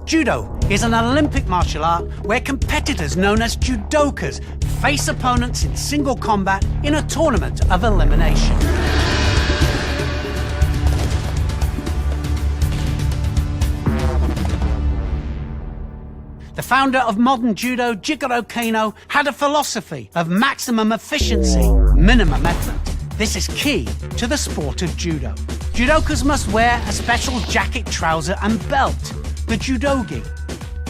Judo is an Olympic martial art where competitors known as judokas face opponents in single combat in a tournament of elimination. The founder of modern judo, Jigoro Kano, had a philosophy of maximum efficiency, minimum effort. This is key to the sport of judo. Judokas must wear a special jacket, trouser and belt, the judogi.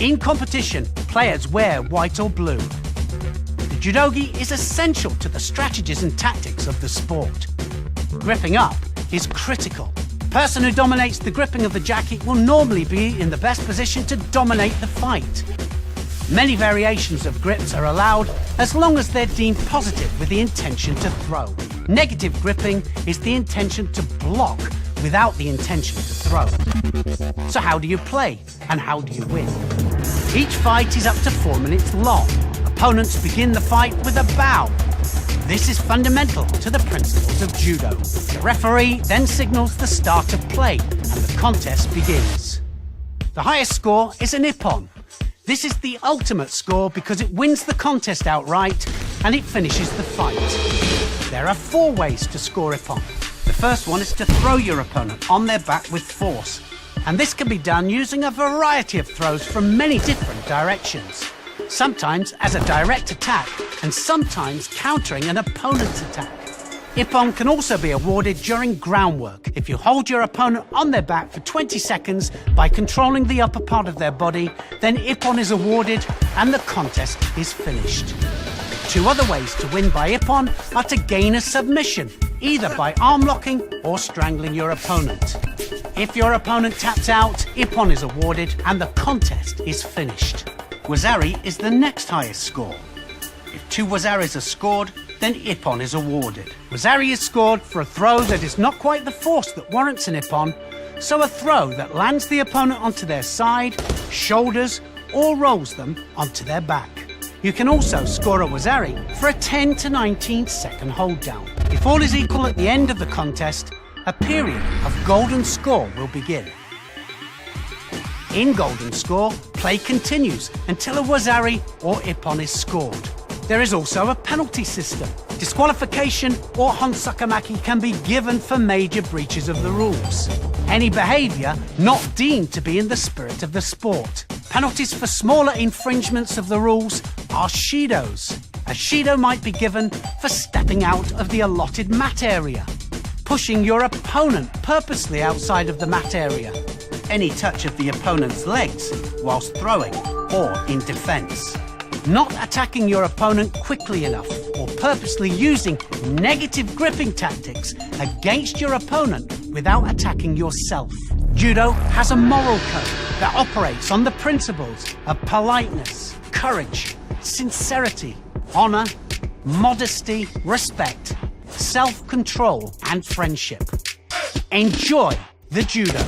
In competition, players wear white or blue. The judogi is essential to the strategies and tactics of the sport. Gripping up is critical. The person who dominates the gripping of the jacket will normally be in the best position to dominate the fight. Many variations of grips are allowed as long as they're deemed positive with the intention to throw. Negative gripping is the intention to block without the intention to throw. So how do you play and how do you win? Each fight is up to 4 minutes long. Opponents begin the fight with a bow. This is fundamental to the principles of judo. The referee then signals the start of play and the contest begins. The highest score is an ippon. This is the ultimate score because it wins the contest outright and it finishes the fight. There are 4 ways to score ippon. The first one is to throw your opponent on their back with force. And this can be done using a variety of throws from many different directions. Sometimes as a direct attack and sometimes countering an opponent's attack. Ippon can also be awarded during groundwork if you hold your opponent on their back for 20 seconds by controlling the upper part of their body, then ippon is awarded and the contest is finished. 2 other ways to win by ippon are to gain a submission, either by arm locking or strangling your opponent. If your opponent taps out, ippon is awarded and the contest is finished. Wazari is the next highest score. If 2 wazaris are scored, then ippon is awarded. Wazari is scored for a throw that is not quite the force that warrants an ippon, so a throw that lands the opponent onto their side, shoulders, or rolls them onto their back. You can also score a wazari for a 10 to 19 second hold down. If all is equal at the end of the contest, a period of golden score will begin. In golden score, play continues until a wazari or ippon is scored. There is also a penalty system. Disqualification or honsakamaki can be given for major breaches of the rules. Any behaviour not deemed to be in the spirit of the sport. Penalties for smaller infringements of the rules are shidos. A shido might be given for stepping out of the allotted mat area, pushing your opponent purposely outside of the mat area, any touch of the opponent's legs whilst throwing or in defence, not attacking your opponent quickly enough or purposely using negative gripping tactics against your opponent without attacking yourself. Judo has a moral code that operates on the principles of politeness, courage, sincerity, honour, modesty, respect, self-control and friendship. Enjoy the judo.